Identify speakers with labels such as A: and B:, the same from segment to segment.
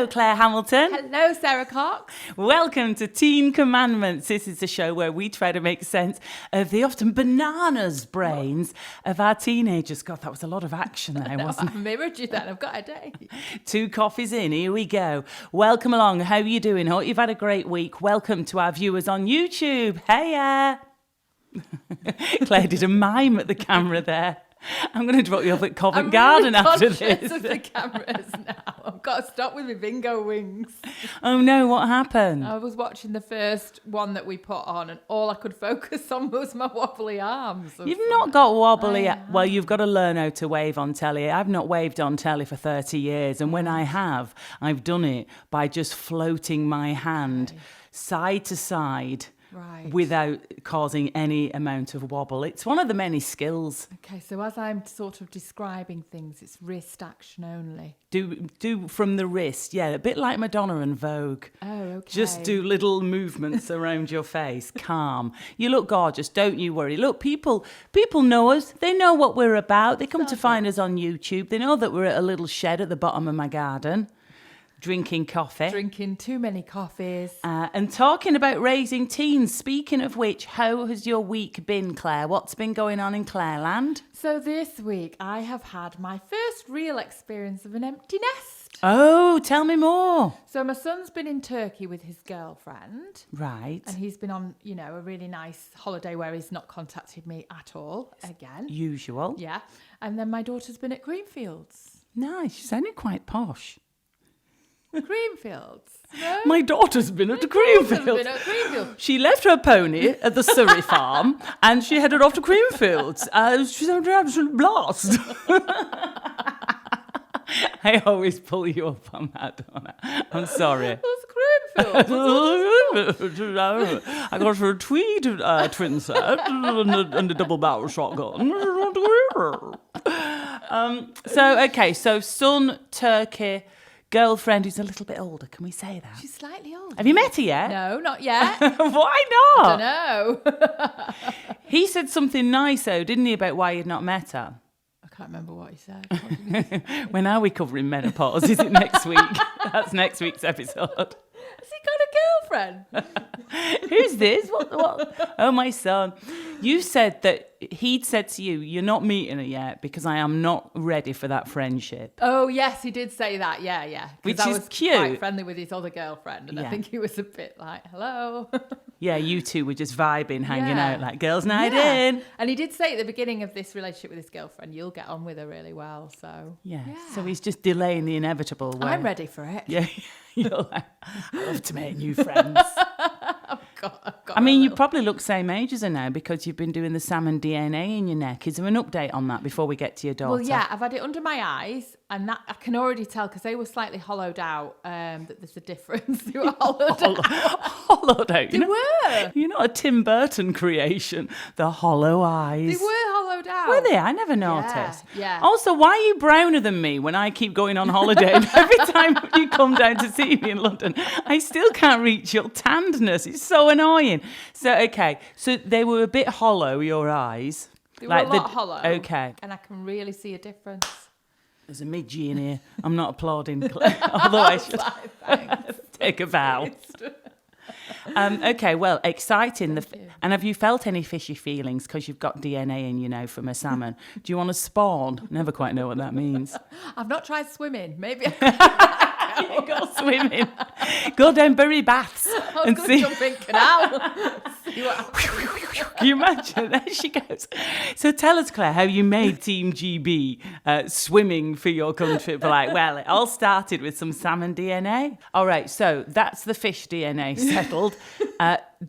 A: Hello, Claire Hamilton.
B: Hello, Sarah Cox.
A: Welcome to Teen Commandments. This is a show where we try to make sense of the often bananas brains of our teenagers. God, that was a lot of action there, wasn't it?
B: I mirrored you then. I've got a day.
A: 2 coffees in, here we go. Welcome along. How are you doing? Hope you've had a great week. Welcome to our viewers on YouTube. Hey, Claire did a mime at the camera there. I'm going to drop you off at Covent Garden after this.
B: Of the cameras now. I've got to stop with my bingo wings.
A: Oh no, what happened?
B: I was watching the first one that we put on, and all I could focus on was my wobbly arms.
A: You've not got wobbly. Well, you've got to learn how to wave on telly. I've not waved on telly for 30 years, and when I have, I've done it by just floating my hand side to side.
B: Right.
A: Without causing any amount of wobble. It's one of the many skills.
B: Okay, so as I'm sort of describing things, it's wrist action only.
A: Do from the wrist, yeah, a bit like Madonna and Vogue.
B: Oh, okay.
A: Just do little movements around your face, calm. You look gorgeous, don't you worry. Look, people know us. They know what we're about. They come to find us on YouTube. They know that we're at a little shed at the bottom of my garden. Drinking coffee.
B: Drinking too many coffees.
A: And talking about raising teens. Speaking of which, how has your week been, Claire? What's been going on in Clareland?
B: So this week I have had my first real experience of an empty nest.
A: Oh, tell me more.
B: So my son's been in Turkey with his girlfriend.
A: Right.
B: And he's been on, a really nice holiday where he's not contacted me at all again.
A: Usual.
B: Yeah. And then my daughter's been at Greenfields.
A: Nice. She's sounding quite posh.
B: Greenfields. No?
A: My daughter's been at Greenfields. She left her pony at the Surrey farm and she headed off to Greenfields. She's had an absolute blast. I always pull you up on that, don't I? I'm sorry.
B: Greenfields.
A: I got her a tweed twin set and a double barrel shotgun. So son, Turkey, girlfriend who's a little bit older. Can we say that?
B: She's slightly older.
A: Have you met her yet?
B: No, not yet.
A: Why not?
B: I don't know.
A: He said something nice, though, didn't he, about why you'd not met her?
B: I can't remember what he said.
A: When are we covering menopause? Is it next week? That's next week's episode.
B: Has he got a girlfriend?
A: Who's this? What? Oh, my son. You said that he'd said to you, you're not meeting her yet because I am not ready for that friendship.
B: Oh, yes, he did say that. Yeah.
A: Which
B: I
A: is
B: was
A: cute.
B: quite friendly with his other girlfriend. And I think he was a bit like, hello.
A: Yeah, you two were just vibing, hanging out like girls' night in.
B: And he did say at the beginning of this relationship with his girlfriend, you'll get on with her really well. So
A: yeah. So he's just delaying the inevitable.
B: I'm ready for it.
A: Yeah. You're like, I love to make new friends.
B: I've
A: you probably look same age as her now because you've been doing the salmon DNA in your neck. Is there an update on that before we get to your daughter?
B: Well, yeah, I've had it under my eyes, and that I can already tell because they were slightly hollowed out. That there's a difference. They were hollowed out.
A: Hollowed out.
B: They were.
A: You're not a Tim Burton creation. The hollow eyes.
B: They were hollowed out.
A: Were they? I never noticed.
B: Yeah.
A: Also, why are you browner than me when I keep going on holiday? And every time you come down to see me in London, I still can't reach your tannedness. It's so annoying. So, okay. So they were a bit hollow, your eyes.
B: They were a lot hollow.
A: Okay.
B: And I can really see a difference.
A: There's a midgie in here. I'm not applauding, Claire. Although I should take a bow. Okay, well, exciting. And have you felt any fishy feelings because you've got DNA in you now from a salmon? Do you want to spawn? Never quite know what that means.
B: I've not tried swimming. Maybe
A: You go swimming. Go down Bury Baths and see.
B: Jump in canal.
A: Can you imagine? There she goes. So tell us, Claire, how you made Team GB swimming for your country. Well, it all started with some salmon DNA. All right, so that's the fish DNA settled.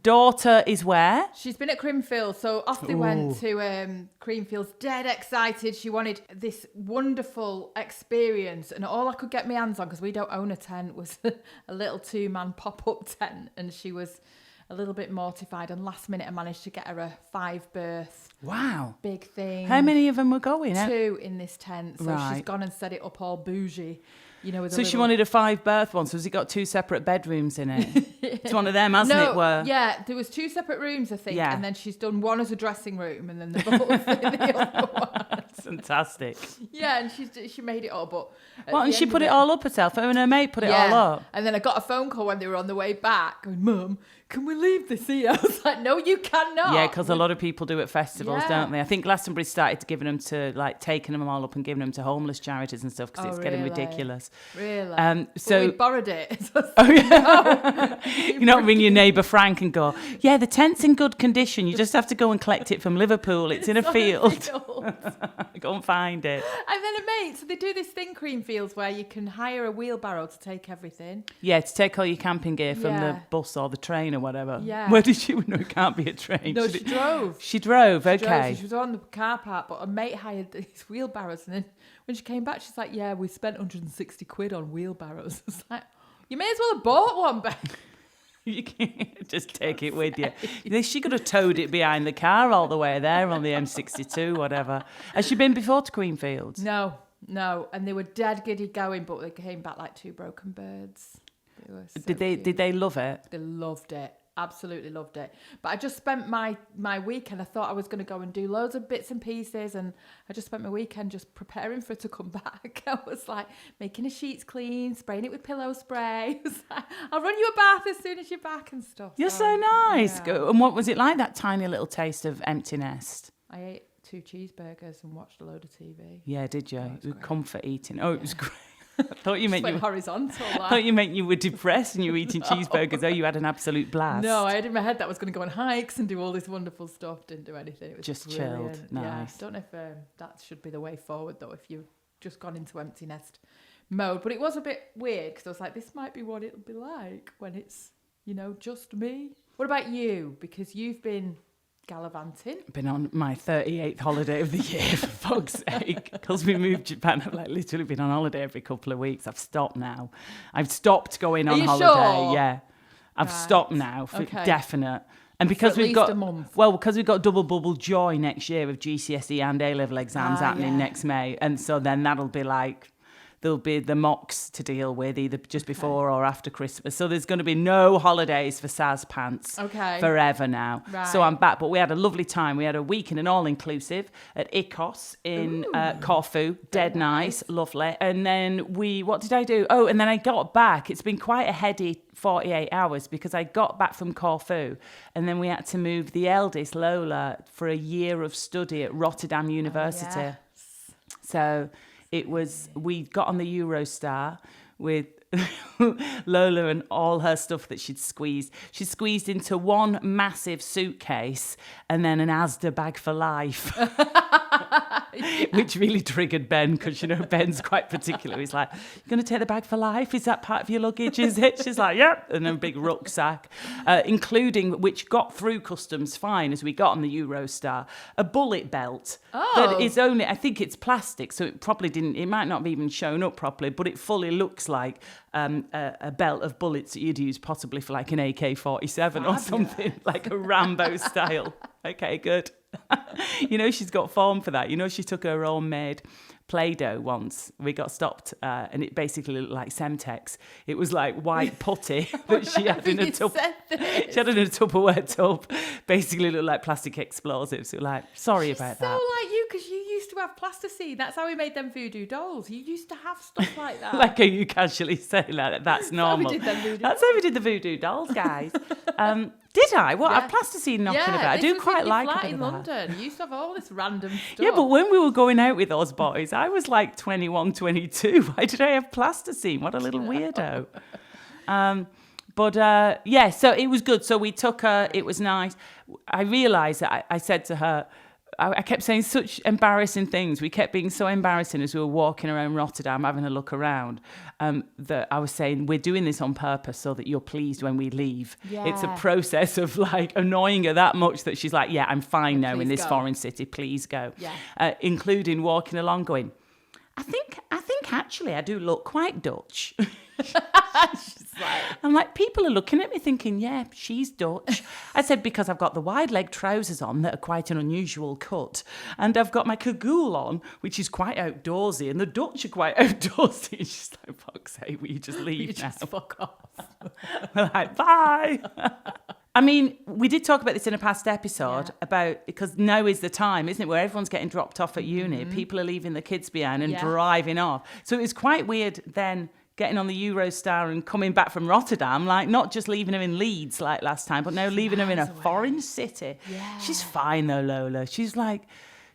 A: Daughter is where?
B: She's been at Creamfields, so off they went to Creamfields, dead excited. She wanted this wonderful experience, and all I could get my hands on, because we don't own a tent, was a little 2-man pop-up tent, and she was a little bit mortified, and last minute I managed to get her a 5-berth.
A: Wow.
B: Big thing.
A: How many of them were going?
B: 2 in this tent, so she's gone and set it up all bougie. With
A: she wanted a 5-berth one, so has it got 2 separate bedrooms in it? It's one of them, hasn't it?
B: Yeah, there was 2 separate rooms, I think, and then she's done one as a dressing room, and then they're both in the other one.
A: Fantastic.
B: Yeah, and she made it all, but
A: What, and she put it all up herself, and her mate put it all up?
B: And then I got a phone call when they were on the way back going, Mum, can we leave this here? I was like, no, you cannot.
A: Yeah, because a lot of people do at festivals,
B: Yeah.
A: don't they? I think Glastonbury started giving them to, like, taking them all up and giving them to homeless charities and stuff, because it's getting ridiculous.
B: Really?
A: So
B: we borrowed it.
A: you not ring your neighbour Frank and go, yeah, the tent's in good condition. You just have to go and collect it from Liverpool. It's in a field. Go and find it.
B: And then a mate, so they do this thing, Creamfields, where you can hire a wheelbarrow to take everything.
A: Yeah, to take all your camping gear from the
B: Yeah.
A: bus or the train or whatever.
B: Yeah.
A: Where did she? No, it can't be a train.
B: No, she drove.
A: She drove,
B: She drove,
A: okay.
B: so she was on the car park, but a mate hired these wheelbarrows. And then when she came back, she's like, yeah, we spent 160 quid on wheelbarrows. It's like, you may as well have bought one, Ben.
A: You can't just take it with you. She could have towed it behind the car all the way there on the M62, whatever. Has she been before to Queenfields?
B: No. And they were dead giddy going, but they came back like two broken birds. They were so
A: Did they love it?
B: They loved it. Absolutely loved it. But I just spent my weekend. I thought I was going to go and do loads of bits and pieces, and I just spent my weekend just preparing for it to come back. I was like making the sheets clean, spraying it with pillow spray. I was like, I'll run you a bath as soon as you're back and stuff.
A: You're so nice.
B: Yeah.
A: And what was it like, that tiny little taste of empty nest?
B: I ate 2 cheeseburgers and watched a load of TV.
A: Yeah, did you?
B: was
A: It was
B: great.
A: comfort eating. Oh, it was great. I thought you meant
B: Just
A: you
B: went horizontal.
A: I thought you meant you were depressed and you were eating cheeseburgers. Oh, you had an absolute blast.
B: No, I had in my head that I was going to go on hikes and do all this wonderful stuff. Didn't do anything. It was
A: Just
B: brilliant.
A: chilled.
B: Yeah,
A: Nice.
B: don't know if that should be the way forward though. If you've just gone into empty nest mode, but it was a bit weird because I was like, this might be what it'll be like when it's just me. What about you? Because you've been gallivanting.
A: Been on my 38th holiday of the year, for fuck's sake. Because we moved to Japan, I've literally been on holiday every couple of weeks. I've stopped now. I've stopped going on
B: you
A: holiday.
B: sure?
A: Yeah. I've
B: Right.
A: stopped now for
B: Okay.
A: definite. And because
B: at
A: we've
B: least
A: got
B: a month.
A: because we've got double bubble joy next year with GCSE and A-level exams happening next May. And so then that'll be like, there'll be the mocks to deal with either just before or after Christmas. So there's going to be no holidays for Saz Pants forever now.
B: Right.
A: So I'm back. But we had a lovely time. We had a week in an all-inclusive at Ikos in Corfu. Dead nice. Lovely. And then what did I do? Oh, and then I got back. It's been quite a heady 48 hours because I got back from Corfu and then we had to move the eldest, Lola, for a year of study at Rotterdam University.
B: Yes.
A: So we got on the Eurostar with Lola and all her stuff that she'd squeezed. She squeezed into one massive suitcase and then an Asda bag for life. Which really triggered Ben because, Ben's quite particular. He's like, you're going to take the bag for life? Is that part of your luggage, is it? She's like, yep. And a big rucksack, including, which got through customs fine as we got on the Eurostar, a bullet belt that is only, I think it's plastic, so it might not have even shown up properly, but it fully looks like a belt of bullets that you'd use possibly for like an AK-47 or something, like a Rambo style. Okay, good. She's got form for that. She took her own made Play-Doh once. We got stopped and it basically looked like Semtex. It was like white putty that she had in a tub. She had it in a Tupperware tub. Basically looked like plastic explosives. Like, sorry about that.
B: So like you, because you used to have plasticine. That's how we made them voodoo dolls. You used to have stuff like that.
A: Like how you casually say like that's normal. That's how we did the voodoo dolls, guys. Did I? What? I've plasticine knocking about. I do quite like it.
B: In London. You used to have all this random stuff.
A: Yeah, but when we were going out with those boys, I was like 21, 22. Why did I have plasticine? What a little weirdo. So it was good. So we took her. It was nice. I realised that I said to her, I kept saying such embarrassing things. We kept being so embarrassing as we were walking around Rotterdam, having a look around, that I was saying, we're doing this on purpose so that you're pleased when we leave.
B: Yeah.
A: It's a process of like annoying her that much that she's like, yeah, I'm fine now in this
B: go.
A: foreign city, please go.
B: Yeah.
A: Including walking along going, I think actually I do look quite Dutch. I'm like, people are looking at me thinking, yeah, she's Dutch. I said, because I've got the wide leg trousers on that are quite an unusual cut. And I've got my cagoule on, which is quite outdoorsy. And the Dutch are quite outdoorsy. And she's like, fuck's sake, will you just leave now?
B: Just fuck off.
A: We're like, bye. I mean, we did talk about this in a past episode about, because now is the time, isn't it, where everyone's getting dropped off at uni, people are leaving the kids behind and driving off. So it was quite weird then getting on the Eurostar and coming back from Rotterdam, like not just leaving her in Leeds like last time, but now leaving her in a foreign city. Yeah. She's fine though, Lola. She's like,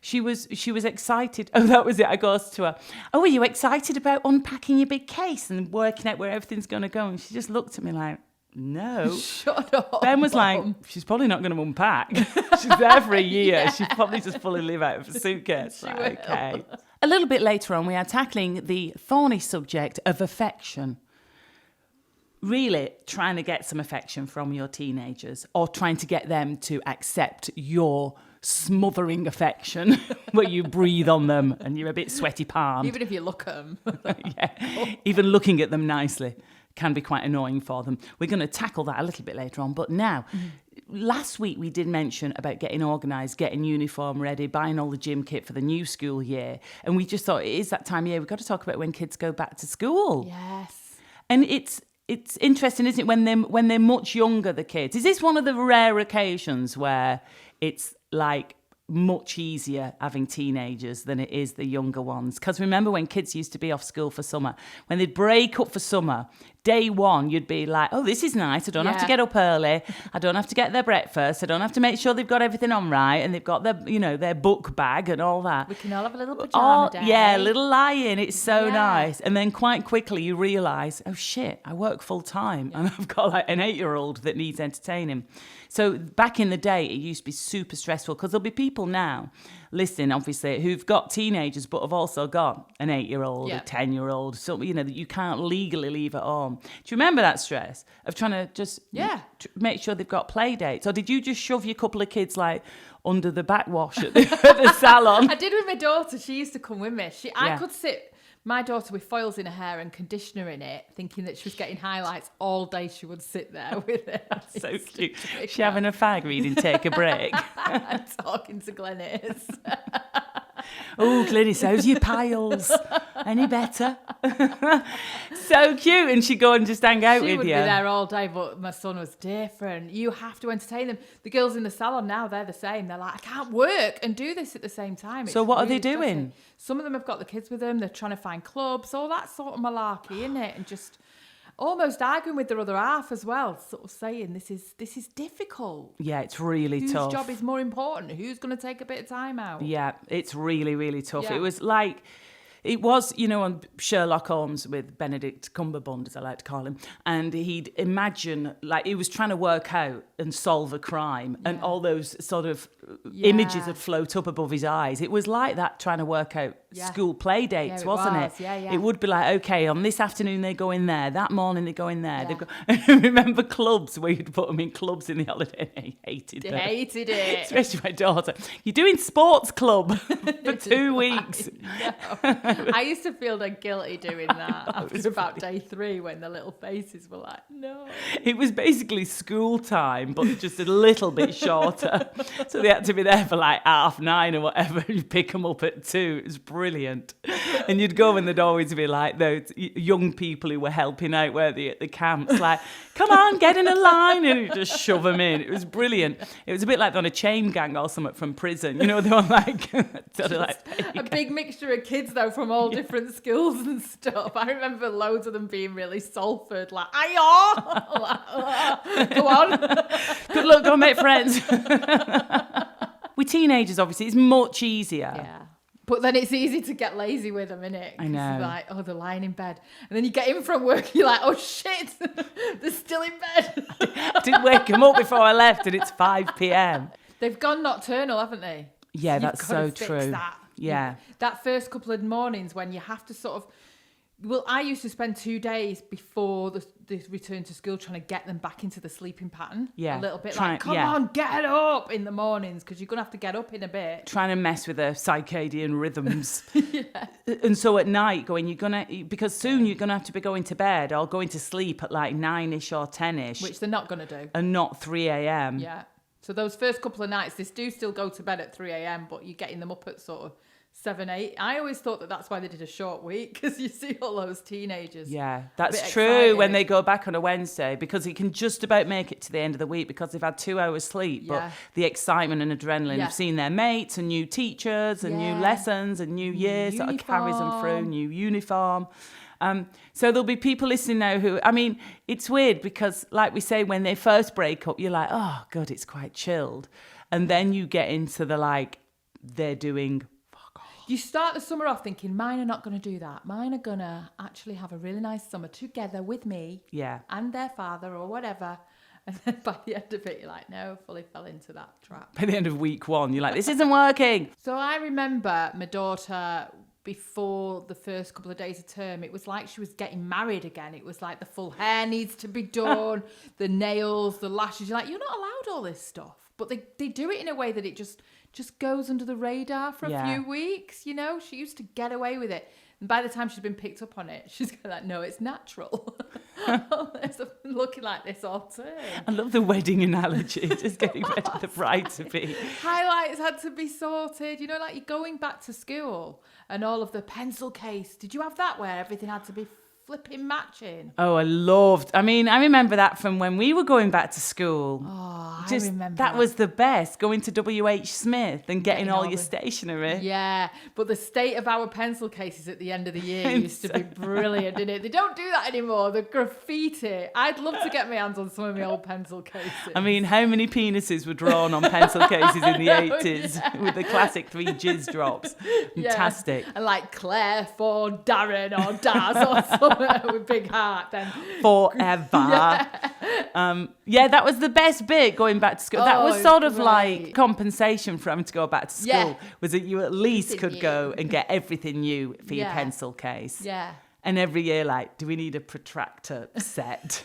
A: she was excited. Oh, that was it. I goes to her, oh, are you excited about unpacking your big case and working out where everything's going to go? And she just looked at me like, no.
B: Shut up.
A: Ben was like, she's probably not going to unpack. She's there for a year. She'll probably just fully live out of a suitcase. Like, okay. A little bit later on, we are tackling the thorny subject of affection. Really trying to get some affection from your teenagers, or trying to get them to accept your smothering affection where you breathe on them and you're a bit sweaty palm.
B: Even if you look at them.
A: Yeah. Even looking at them nicely can be quite annoying for them. We're going to tackle that a little bit later on. But now, last week we did mention about getting organised, getting uniform ready, buying all the gym kit for the new school year. And we just thought, it is that time of year. We've got to talk about when kids go back to school.
B: Yes.
A: And it's interesting, isn't it, when they're much younger, the kids. Is this one of the rare occasions where it's like much easier having teenagers than it is the younger ones? Because remember when kids used to be off school for summer, when they'd break up for summer, day one you'd be like, oh, this is nice, I don't have to get up early, I don't have to get their breakfast, I don't have to make sure they've got everything on right, and they've got their, their book bag and all that.
B: We can all have a little pyjama day.
A: Yeah, a little lie-in, it's so nice. And then quite quickly you realise, oh shit, I work full time and I've got like an 8-year-old that needs entertaining. So back in the day, it used to be super stressful, because there'll be people now listening, obviously, who've got teenagers but have also got an 8-year-old, a 10-year-old, so that you can't legally leave at home. Do you remember that stress of trying to just make sure they've got play dates? Or did you just shove your couple of kids like under the backwash at the salon?
B: I did with my daughter. She used to come with me. I could sit my daughter with foils in her hair and conditioner in it, thinking that she was getting highlights all day. She would sit there with it.
A: That's so cute. She having a fag reading Take a Break.
B: Talking to Glenys.
A: Oh, Glenys, how's your piles? Any better? So cute. And she'd go and just hang out with you.
B: She would be there all day, but my son was different. You have to entertain them. The girls in the salon now, they're the same. They're like, I can't work and do this at the same time.
A: So what are they doing?
B: Stressing. Some of them have got the kids with them. They're trying to find clubs, all that sort of malarkey, isn't it? And just almost arguing with their other half as well, sort of saying this is difficult.
A: Yeah, it's really tough.
B: Whose job is more important? Who's going to take a bit of time out?
A: Yeah, it's really, really tough. Yeah. It was like, it was, on Sherlock Holmes with Benedict Cumberbund, as I like to call him, and he'd imagine, like, he was trying to work out and solve a crime, and all those sort of images would float up above his eyes. It was like that, trying to work out school play dates, wasn't it?
B: Yeah.
A: It would be like, okay, on this afternoon they go in there, that morning they go in there. Yeah. And remember clubs where you'd put them in clubs in the holiday? They hated it.
B: Hated it.
A: Especially my daughter. You're doing sports club for 2 weeks.
B: I used to feel that guilty doing that after about day 3 when the little faces were like, no.
A: It was basically school time, but just a little bit shorter. So they had to be there for like 9:30 or whatever. You pick them up at 2. It was brilliant. And you'd go and there'd always be like those young people who were helping out, weren't they, at the camps, like, come on, get in a line. And you just shove them in. It was brilliant. It was a bit like on a chain gang or something from prison. They were like, sort of like
B: a big mixture of kids though from all different schools and stuff. I remember loads of them being really Salford, like, ayo! Go on.
A: Good luck, go and make friends. With teenagers, obviously, it's much easier.
B: Yeah. But then it's easy to get lazy with them, innit?
A: I know.
B: You're like, oh, they're lying in bed. And then you get in from work, you're like, oh, shit, they're still in bed.
A: I didn't wake them up before I left, and it's 5 p.m.
B: They've gone nocturnal, haven't they?
A: Yeah, that's so true.
B: That.
A: Yeah.
B: That first couple of mornings when you have to sort of... Well, I used to spend 2 days before the return to school trying to get them back into the sleeping pattern.
A: Yeah.
B: A little bit come on, get up in the mornings, because you're going to have to get up in a bit.
A: Trying to mess with their circadian rhythms. And so at night, because soon you're going to have to be going to bed or going to sleep at like 9-ish or 10-ish.
B: Which they're not going to do.
A: And not 3 a.m.
B: Yeah. So those first couple of nights, they do still go to bed at 3 a.m, but you're getting them up at sort of 7, 8. I always thought that that's why they did a short week, because you see all those teenagers.
A: Yeah, that's
B: bit
A: true
B: excited.
A: when they go back on a Wednesday, because you can just about make it to the end of the week because they've had 2 hours sleep.
B: Yeah.
A: But the excitement and adrenaline
B: Yeah.
A: of seeing their mates and new teachers and new
B: Yeah.
A: lessons and new years sort of carries them through,
B: Uniform.
A: new uniform. So there'll be people listening now who, I mean, it's weird because, like we say, when they first break up, you're like, oh, God, it's quite chilled. And then you get into the, like, they're doing fuck all.
B: You start the summer off thinking, mine are not going to do that. Mine are going to actually have a really nice summer together with me
A: Yeah.
B: and their father or whatever. And then by the end of it, you're like, no, fully fell into that trap.
A: By the end of week 1, you're like, this isn't working.
B: So I remember my daughter, before the first couple of days of term, it was like she was getting married again. It was like the full hair needs to be done, the nails, the lashes. You're like, you're not allowed all this stuff. But they do it in a way that it just goes under the radar for a few weeks, you know? She used to get away with it. And by the time she's been picked up on it, she's like, no, it's natural. It's looking like this all term.
A: I love the wedding analogy, just getting ready for the bride to be.
B: Highlights had to be sorted. You know, like you're going back to school and all of the pencil case. Did you have that where everything had to be flipping matching?
A: Oh, I remember that from when we were going back to school.
B: Oh, I
A: Just,
B: remember
A: that was the best, going to W.H. Smith and getting all your stationery.
B: Yeah, but the state of our pencil cases at the end of the year used to be brilliant, didn't it? They don't do that anymore. The graffiti. I'd love to get my hands on some of my old pencil cases.
A: I mean, how many penises were drawn on pencil cases in the 80s with the classic 3 jizz drops? Fantastic.
B: And like Claire for Darren or Daz or something with big heart. Then
A: Forever. That was the best bit going back to school. That was sort of like compensation for having to go back to school, was that you at least could go and get everything new for your pencil case.
B: Yeah.
A: And every year, like, do we need a protractor set?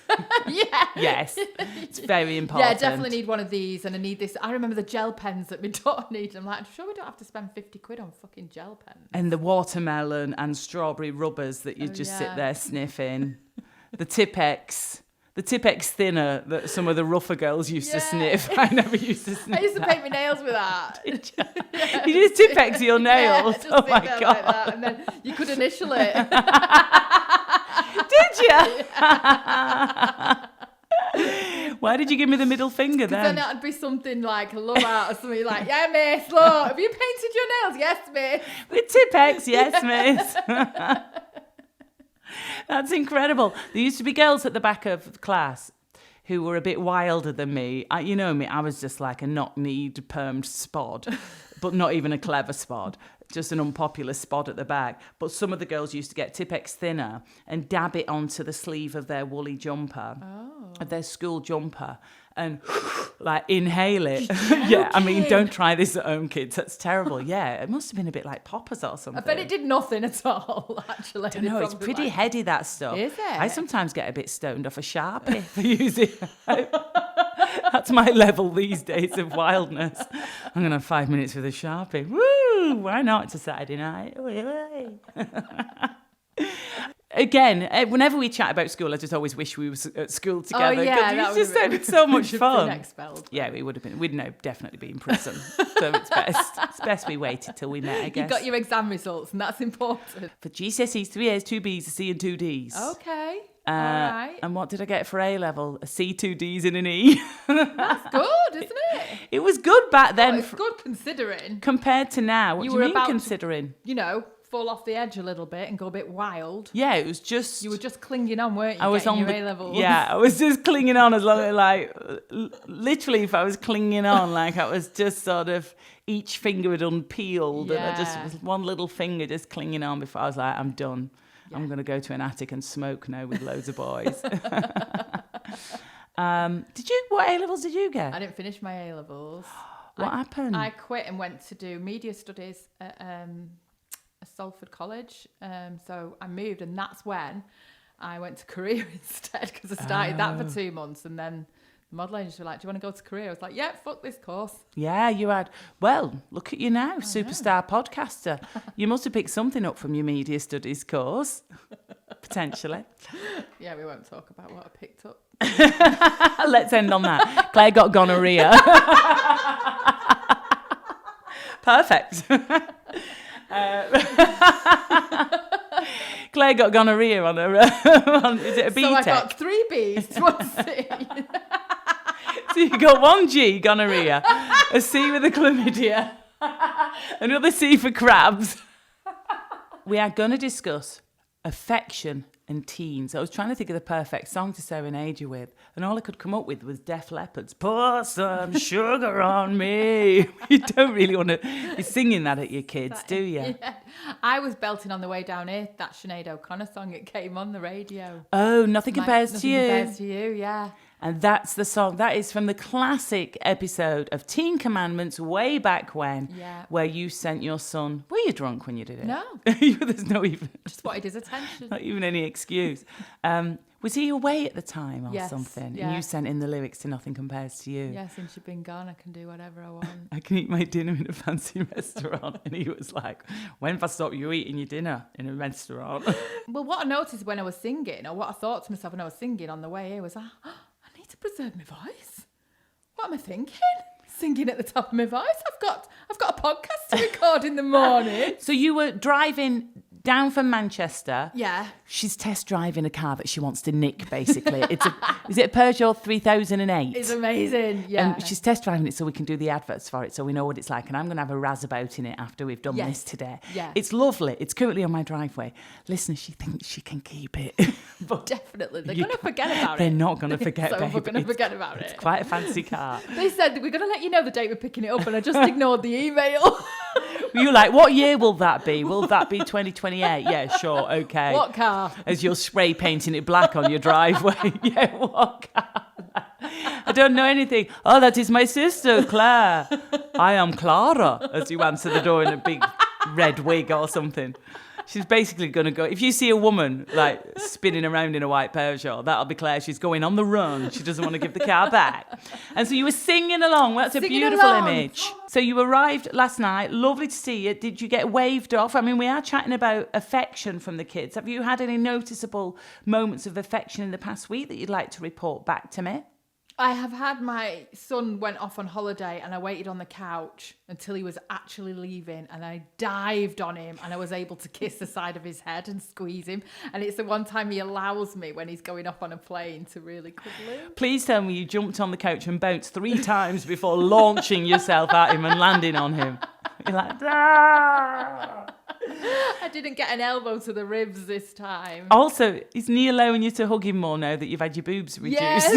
B: Yeah.
A: Yes. It's very important.
B: Yeah, I definitely need one of these, and I need this. I remember the gel pens that my daughter needed. I'm like, I'm sure we don't have to spend 50 quid on fucking gel pens.
A: And the watermelon and strawberry rubbers that you just sit there sniffing. The Tipex. The Tipex thinner that some of the rougher girls used to sniff. I never used to sniff.
B: I used to paint my nails with that.
A: Did you? You just Tipex your nails?
B: Just
A: Oh my
B: sit there
A: God.
B: like that, and then you could initial it.
A: Did you? Why did you give me the middle finger
B: Then
A: then?
B: that'd be something like a love art or something like, yeah, miss, look, have you painted your nails? Yes, miss.
A: With Tipex, yes, miss. That's incredible. There used to be girls at the back of the class who were a bit wilder than me. You know me, I was just like a knock-kneed, permed spod, but not even a clever spod, just an unpopular spod at the back. But some of the girls used to get Tipex thinner and dab it onto the sleeve of their woolly jumper, of their school jumper, and like inhale it. Yeah, I mean, don't try this at home, kids. That's terrible. Yeah, it must have been a bit like poppers or something.
B: I bet it did nothing at all, actually.
A: I don't know, it's pretty heady, that stuff.
B: Is it?
A: I sometimes get a bit stoned off a Sharpie for using it. That's my level these days of wildness. I'm going to have 5 minutes with a Sharpie. Woo! Why not? It's a Saturday night. Again, whenever we chat about school, I just always wish we were at school together.
B: Oh, yeah,
A: because it just sounded so much fun.
B: Expelled.
A: Yeah, we would have been. We'd definitely be in prison. So it's best we waited till we met, I guess.
B: You got your exam results, and that's important.
A: For GCSEs, 3 A's, 2 B's, a C and 2 D's.
B: Okay. All right.
A: And what did I get for A level? A C, 2 D's and an E.
B: That's good, isn't it?
A: It was good back then.
B: It's good considering.
A: Compared to now. What
B: You
A: do
B: were
A: you mean
B: about to-
A: considering?
B: You know, fall off the edge a little bit and go a bit wild.
A: Yeah, it was just...
B: You were just clinging on, weren't you?
A: I was
B: getting
A: on
B: your
A: the
B: A-levels.
A: Yeah, I was just clinging on as long as like literally if I was clinging on, like I was just sort of each finger had unpeeled and I just
B: Yeah.
A: was one little finger just clinging on before I was like, I'm done. Yeah. I'm gonna go to an attic and smoke now with loads of boys. What A levels did you get?
B: I didn't finish my A-levels.
A: What happened?
B: I quit and went to do media studies at Salford College. So I moved, and that's when I went to career instead, because I started that for 2 months, and then the model agency were like, do you want to go to career? I was like, yeah, fuck this course.
A: Yeah, you had. Well, look at you now, superstar podcaster. You must have picked something up from your media studies course, potentially.
B: Yeah, we won't talk about what I picked up.
A: Let's end on that. Claire got gonorrhea. Perfect. Claire got gonorrhea on her. Is it a B
B: So I
A: tech?
B: got 3 Bs, 1 C.
A: So you got 1 G, gonorrhea, a C with a chlamydia, another C for crabs. We are going to discuss affection and teens. I was trying to think of the perfect song to serenade you with, and all I could come up with was Def Leppard's "Pour Some Sugar on Me." You don't really want to be singing that at your kids, do you?
B: Yeah. I was belting on the way down here that Sinead O'Connor song. It came on the radio.
A: Oh, Nothing Compares to
B: Nothing
A: You.
B: Compares to You, yeah.
A: And that's the song. That is from the classic episode of Teen Commandments way back when, where you sent your son. Were you drunk when you did it?
B: No.
A: There's no even.
B: Just wanted his attention.
A: Not even any excuse. Was he away at the time or something?
B: Yeah.
A: And you sent in the lyrics to Nothing Compares to You.
B: Yeah, since you've been gone, I can do whatever I want.
A: I can eat my dinner in a fancy restaurant. And he was like, when have I stopped you eating your dinner in a restaurant?
B: Well, what I noticed when I was singing, or what I thought to myself when I was singing on the way here was, I need to preserve my voice. What am I thinking? Singing at the top of my voice. I've got a podcast to record in the morning.
A: So you were driving down from Manchester.
B: Yeah.
A: She's test driving a car that she wants to nick, basically. Is it a Peugeot 3008?
B: It's amazing, yeah.
A: And she's test driving it so we can do the adverts for it, so we know what it's like. And I'm going to have a razzabout in it after we've done this today.
B: Yeah.
A: It's lovely. It's currently on my driveway. Listen, she thinks she can keep it.
B: But definitely. They're going to forget about it.
A: They're not going to forget,
B: so
A: babe.
B: we're going to forget about it.
A: It's quite a fancy car.
B: They said, we're going to let you know the date we're picking it up, and I just ignored the email.
A: You were like, what year will that be? Will that be 2028? Yeah, sure, okay.
B: What car?
A: As you're spray painting it black on your driveway. Yeah, what car? I don't know anything. Oh, that is my sister, Claire. I am Clara, as you answer the door in a big red wig or something. She's basically going to go, if you see a woman like spinning around in a white Peugeot, that'll be Claire. She's going on the run. She doesn't want to give the car back. And so you were singing along. That's a beautiful image. So you arrived last night. Lovely to see you. Did you get waved off? I mean, we are chatting about affection from the kids. Have you had any noticeable moments of affection in the past week that you'd like to report back to me?
B: I have had my son went off on holiday and I waited on the couch until he was actually leaving and I dived on him and I was able to kiss the side of his head and squeeze him. And it's the one time he allows me when he's going off on a plane to really cuddle him.
A: Please tell me you jumped on the couch and bounced 3 times before launching yourself at him and landing on him. You're like, ah!
B: I didn't get an elbow to the ribs this time.
A: Also, is Nia allowing you to hug him more now that you've had your boobs reduced?
B: Yes.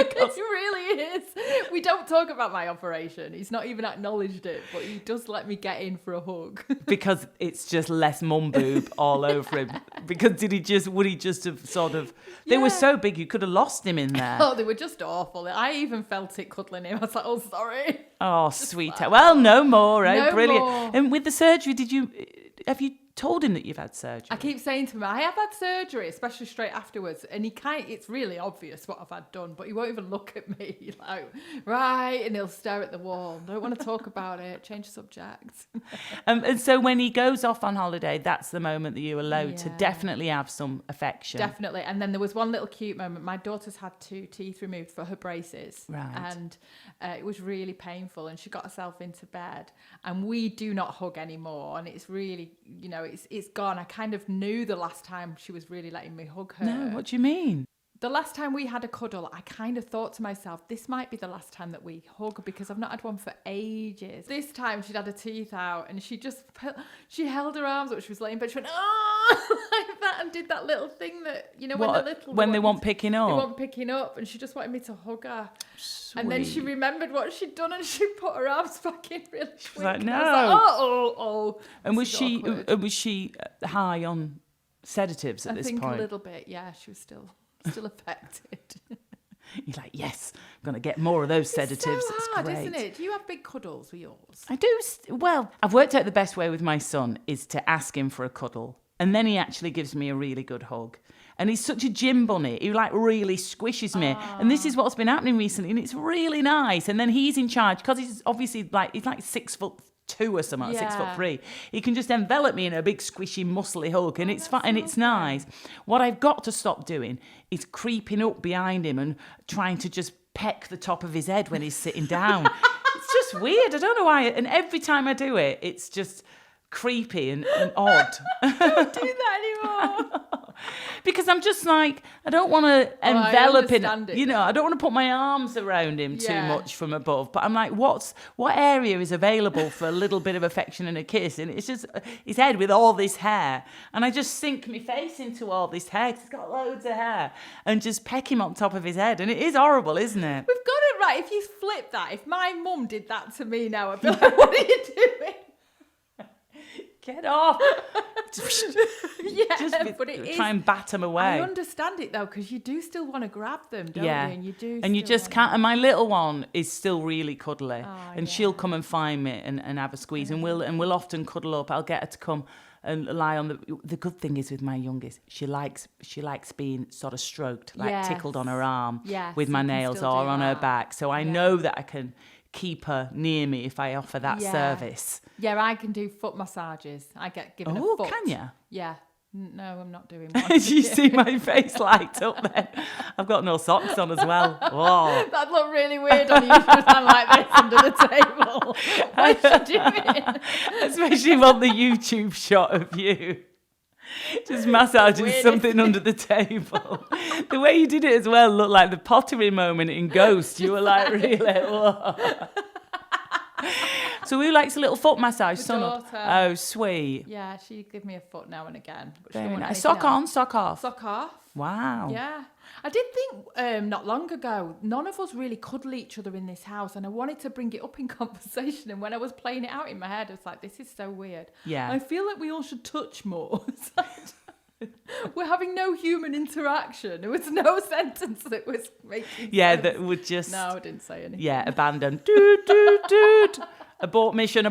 B: It really is. We don't talk about my operation. He's not even acknowledged it, but he does let me get in for a hug.
A: Because it's just less mum boob all over him. Because would he just have sort of, they were so big you could have lost him in there.
B: Oh, they were just awful. I even felt it cuddling him. I was like, oh, sorry.
A: Oh, sweetheart. Well, no more. Oh,
B: No
A: brilliant.
B: more.
A: And with the surgery, have you told him that you've had surgery?
B: I keep saying to him, I have had surgery, especially straight afterwards. And it's really obvious what I've had done, but he won't even look at me. Like, right. And he'll stare at the wall. Don't want to talk about it. Change the subject.
A: And so when he goes off on holiday, that's the moment that you're allowed to definitely have some affection.
B: Definitely. And then there was one little cute moment. My daughter's had 2 teeth removed for her braces.
A: Right.
B: And it was really painful. And she got herself into bed. And we do not hug anymore. And it's really, it's gone. I kind of knew the last time she was really letting me hug her.
A: No, what do you mean?
B: The last time we had a cuddle, I kind of thought to myself, this might be the last time that we hug because I've not had one for ages. This time she'd had her teeth out and she held her arms up. She was laying in bed. She went, oh, like that, and did that little thing that,
A: when they want picking up.
B: They want picking up, and she just wanted me to hug her. Sweet. And then she remembered what she'd done and she put her arms back in really quick.
A: She was like, no.
B: I was like, oh.
A: And was she high on sedatives at this point?
B: I think a little bit, yeah. She was still affected.
A: You're like, yes, I'm going to get more of those sedatives.
B: It's so hard,
A: great.
B: Isn't it? Do you have big cuddles with yours?
A: I do. Well, I've worked out the best way with my son is to ask him for a cuddle. And then he actually gives me a really good hug. And he's such a gym bunny. He really squishes me. And this is what's been happening recently. And it's really nice. And then he's in charge because he's obviously he's like 6'2" or something, 6'3". He can just envelop me in a big squishy muscly hug, and it's fun and it's nice. What I've got to stop doing is creeping up behind him and trying to just peck the top of his head when he's sitting down. It's just just weird. I don't know why. And every time I do it, it's just creepy and odd.
B: Don't do that anymore.
A: Because I'm just like, I don't want to envelop him.
B: understand it,
A: You know,
B: though.
A: I don't want to put my arms around him too
B: Yeah.
A: much from above. But I'm like, what area is available for a little bit of affection and a kiss? And it's just his head with all this hair. And I just sink my face into all this hair 'cause he's got loads of hair and just peck him on top of his head. And it is horrible, isn't it?
B: We've got it right. If you flip that, if my mum did that to me now, I'd be like, what are you doing?
A: Get off.
B: Yeah,
A: Just
B: but it is.
A: try and bat them away.
B: I understand it though, because you do still want to grab them, don't you? And you do.
A: And you
B: still
A: just
B: wanna-
A: can't. And my little one is still really cuddly, and
B: yeah.
A: she'll come and find me and have a squeeze, and we'll often cuddle up. I'll get her to come and lie on the good thing is with my youngest, she likes being sort of stroked, like tickled on her arm
B: Yes,
A: with my
B: you can
A: nails
B: still
A: or
B: do
A: on her
B: that.
A: back. So I know that I can keep her near me if I offer that service.
B: Yeah, I can do foot massages. I get given a
A: Oh,
B: foot.
A: can you?
B: Yeah. No, I'm not doing one.
A: Did you see my face light up then? I've got no socks on as well. Oh.
B: That'd look really weird on you if you stand like this under the table. What's she doing?
A: Especially on the YouTube shot of you. Just massaging
B: Weird,
A: something under the table. The way you did it as well looked like the pottery moment in Ghost. You were like, really, whoa. So who likes a little foot massage?
B: The
A: Son?
B: daughter.
A: Oh, sweet.
B: Yeah, she give me a foot now and again. But she
A: Very
B: don't want
A: nice.
B: anything
A: Sock
B: else.
A: on, sock off.
B: Sock off.
A: Wow.
B: Yeah. I did think not long ago, none of us really cuddle each other in this house, and I wanted to bring it up in conversation. And when I was playing it out in my head, I was like, this is so weird.
A: Yeah.
B: I feel like we all should touch more. It's like, we're having no human interaction. There was no sentence that was making
A: Yeah,
B: sense.
A: that would just...
B: No, I didn't say anything.
A: Yeah, abandon. Dude. Abort mission.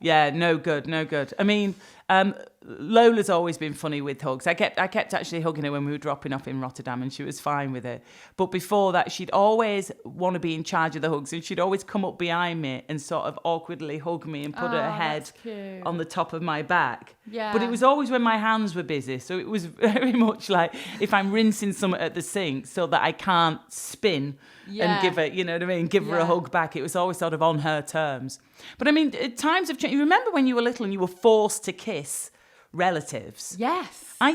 A: Yeah, no good. I mean, Lola's always been funny with hugs. I kept actually hugging her when we were dropping off in Rotterdam, and she was fine with it. But before that, she'd always want to be in charge of the hugs, and she'd always come up behind me and sort of awkwardly hug me and put her head
B: that's cute.
A: on the top of my back.
B: Yeah.
A: But it was always when my hands were busy, so it was very much like if I'm rinsing something at the sink so that I can't spin and give her, you know what I mean, give her a hug back. It was always sort of on her terms. But I mean, times have changed. You remember when you were little and you were forced to kiss relatives?
B: Yes.
A: I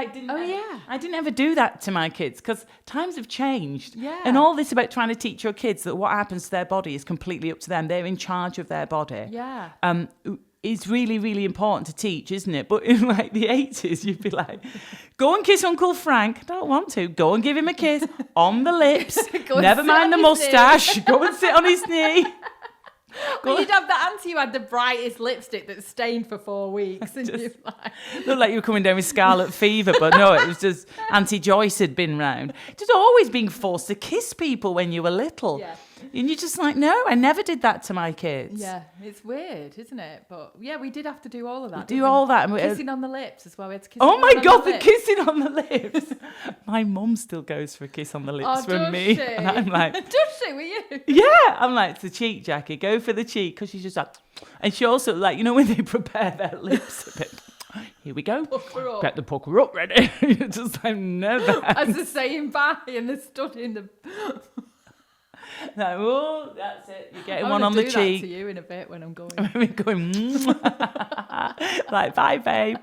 A: didn't ever do that to my kids because times have changed.
B: Yeah.
A: And all this about trying to teach your kids that what happens to their body is completely up to them. They're in charge of their body.
B: Yeah.
A: Is really, really important to teach, isn't it? But in like the 80s, you'd be like, go and kiss Uncle Frank. I don't want to. Go and give him a kiss on the lips. Never mind the moustache. Go and sit on his knee.
B: Well, you'd have that auntie who had the brightest lipstick that stained for 4 weeks. And you're like...
A: Looked like you were coming down with scarlet fever, but no, it was just Auntie Joyce had been round. Just always being forced to kiss people when you were little.
B: Yeah.
A: And you're just like, no, I never did that to my kids.
B: Yeah, it's weird, isn't it? But yeah, we did have to do all of that.
A: Do all that.
B: Kissing on the lips as well. We had to kiss
A: Oh my
B: everyone
A: God,
B: on the
A: the
B: lips.
A: kissing on the lips. My mum still goes for a kiss on the lips
B: Oh,
A: from
B: does
A: me.
B: she?
A: And I'm like,
B: Does she? Were you?
A: yeah. I'm like, it's the cheek, Jackie. Go for the cheek. Because she's just like, and she also like, you know, when they prepare their lips a bit. Here we go.
B: Pucker up.
A: Get the pucker up ready. You're just like, no.
B: As the saying by, and they're stood in the...
A: Like, oh, that's it. You're getting
B: I'm
A: one
B: gonna
A: on the
B: do
A: cheek.
B: that to you in a bit when I'm going.
A: We're going, like, bye, babe.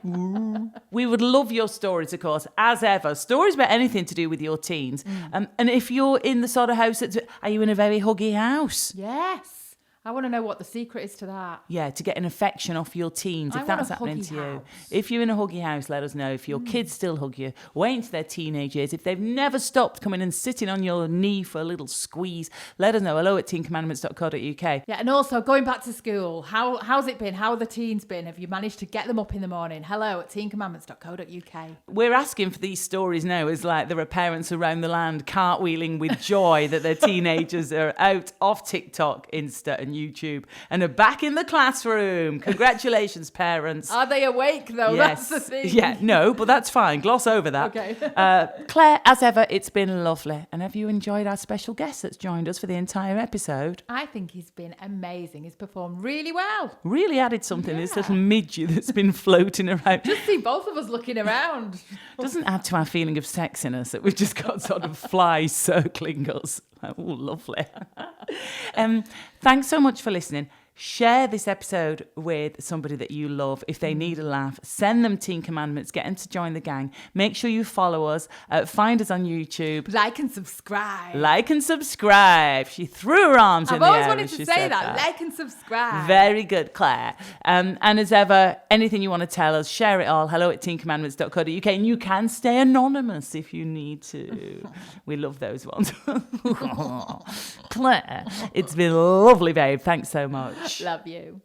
A: We would love your stories, of course, as ever. Stories about anything to do with your teens. And if you're in the sort of house, are you in a very huggy house?
B: Yes. I want to know what the secret is to that.
A: Yeah, to get an affection off your teens,
B: I
A: if
B: want
A: that's
B: a
A: happening
B: huggy
A: to you.
B: house.
A: If you're in a huggy house, let us know. If your kids still hug you, wait until their teenage years. If they've never stopped coming and sitting on your knee for a little squeeze, let us know. hello@teencommandments.co.uk.
B: Yeah, and also going back to school, how's it been? How have the teens been? Have you managed to get them up in the morning? hello@teencommandments.co.uk.
A: We're asking for these stories now as like there are parents around the land cartwheeling with joy that their teenagers are out off TikTok, Insta and YouTube and are back in the classroom. Congratulations, parents.
B: Are they awake though?
A: Yes.
B: That's the thing.
A: Yeah, no, but that's fine. Gloss over that.
B: Okay.
A: Claire, as ever, it's been lovely. And have you enjoyed our special guest that's joined us for the entire episode?
B: I think he's been amazing. He's performed really well.
A: Really added something, this
B: Yeah.
A: little midget that's been floating around.
B: Just see both of us looking around.
A: Doesn't add to our feeling of sexiness that we've just got sort of flies circling us. Oh, lovely. Thanks so much for listening. Share this episode with somebody that you love. If they need a laugh, send them Teen Commandments. Get them to join the gang. Make sure you follow us. Find us on YouTube.
B: Like and subscribe.
A: She threw her arms in the air.
B: I've always wanted to say that. Like and subscribe.
A: Very good, Claire. And as ever, anything you want to tell us, share it all. hello@teencommandments.co.uk. And you can stay anonymous if you need to. We love those ones. Claire, it's been lovely, babe. Thanks so much.
B: Love you.